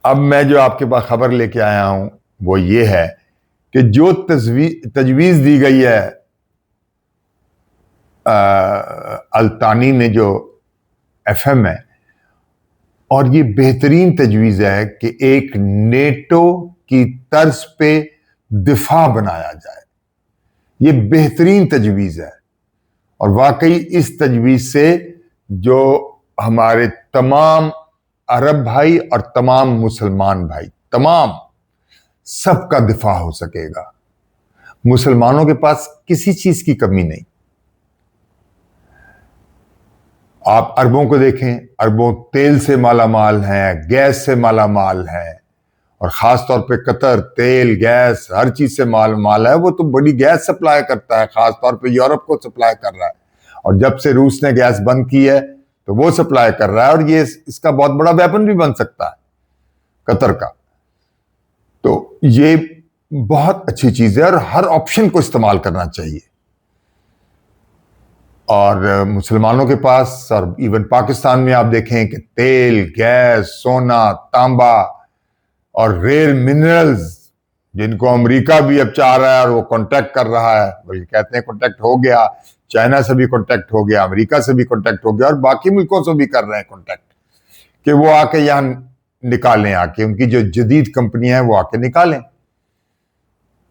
اب میں جو آپ کے پاس خبر لے کے آیا ہوں وہ یہ ہے کہ جو تجویز دی گئی ہے الطانی نے جو ایف ایم ہے، اور یہ بہترین تجویز ہے کہ ایک نیٹو کی طرز پہ دفاع بنایا جائے. یہ بہترین تجویز ہے، اور واقعی اس تجویز سے جو ہمارے تمام عرب بھائی اور تمام مسلمان بھائی، تمام سب کا دفاع ہو سکے گا. مسلمانوں کے پاس کسی چیز کی کمی نہیں. آپ عربوں کو دیکھیں، عربوں تیل سے مالا مال ہیں، گیس سے مالا مال ہیں، اور خاص طور پہ قطر تیل گیس ہر چیز سے مال ہے. وہ تو بڑی گیس سپلائی کرتا ہے، خاص طور پہ یورپ کو سپلائی کر رہا ہے، اور جب سے روس نے گیس بند کی ہے تو وہ سپلائی کر رہا ہے، اور یہ اس کا بہت بڑا ویپن بھی بن سکتا ہے قطر کا. تو یہ بہت اچھی چیز ہے، اور ہر آپشن کو استعمال کرنا چاہیے. اور مسلمانوں کے پاس اور ایون پاکستان میں آپ دیکھیں کہ تیل گیس سونا تانبا اور ریئر منرلز، جن کو امریکہ بھی اب چاہ رہا ہے اور وہ کانٹیکٹ کر رہا ہے، بلکہ کہتے ہیں کانٹیکٹ ہو گیا، چائنا سے بھی کانٹیکٹ ہو گیا، امریکہ سے بھی کانٹیکٹ ہو گیا، اور باقی ملکوں سے بھی کر رہے ہیں کانٹیکٹ کہ وہ آ کے یہاں نکالیں، آ کے ان کی جو جدید کمپنیاں ہیں وہ آ کے نکالیں.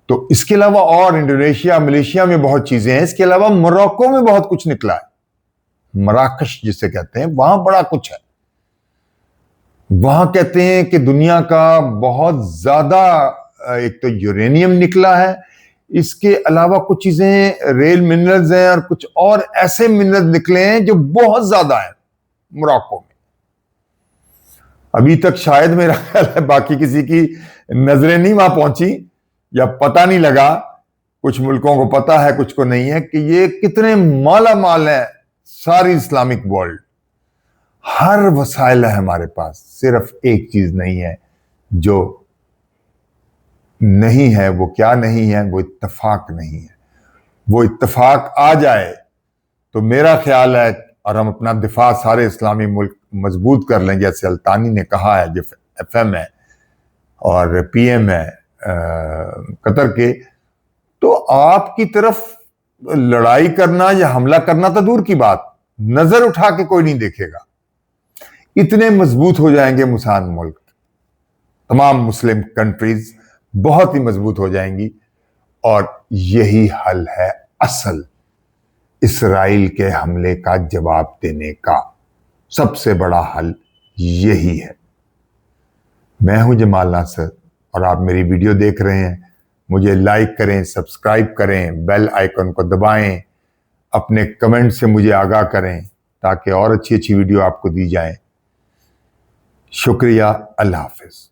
تو اس کے علاوہ اور انڈونیشیا ملیشیا میں بہت چیزیں ہیں. اس کے علاوہ موروکو میں بہت کچھ نکلا ہے، مراکش جسے کہتے ہیں، وہاں بڑا کچھ ہے. وہاں کہتے ہیں کہ دنیا کا بہت زیادہ ایک تو یورینیم نکلا ہے، اس کے علاوہ کچھ چیزیں ریل منرلز ہیں، اور کچھ اور ایسے منرلز نکلے ہیں جو بہت زیادہ ہیں موروکو میں. ابھی تک شاید میرا خیال ہے باقی کسی کی نظریں نہیں وہاں پہنچی، یا پتہ نہیں لگا. کچھ ملکوں کو پتہ ہے، کچھ کو نہیں ہے کہ یہ کتنے مالا مال ہے. ساری اسلامک ورلڈ ہر وسائل ہے ہمارے پاس، صرف ایک چیز نہیں ہے جو نہیں ہے. وہ کیا نہیں ہے؟ وہ اتفاق نہیں ہے. وہ اتفاق آ جائے تو میرا خیال ہے، اور ہم اپنا دفاع سارے اسلامی ملک مضبوط کر لیں، جیسے الطانی نے کہا ہے، جو ایف ایم ہے اور پی ایم ہے قطر کے، تو آپ کی طرف لڑائی کرنا یا حملہ کرنا تو دور کی بات، نظر اٹھا کے کوئی نہیں دیکھے گا. اتنے مضبوط ہو جائیں گے مسلمان ملک، تمام مسلم کنٹریز بہت ہی مضبوط ہو جائیں گی. اور یہی حل ہے اصل اسرائیل کے حملے کا جواب دینے کا. سب سے بڑا حل یہی ہے. میں ہوں جمال ناصر، اور آپ میری ویڈیو دیکھ رہے ہیں. مجھے لائک کریں، سبسکرائب کریں، بیل آئیکن کو دبائیں، اپنے کمنٹ سے مجھے آگاہ کریں تاکہ اور اچھی اچھی ویڈیو آپ کو دی جائیں. شکریہ. اللہ حافظ.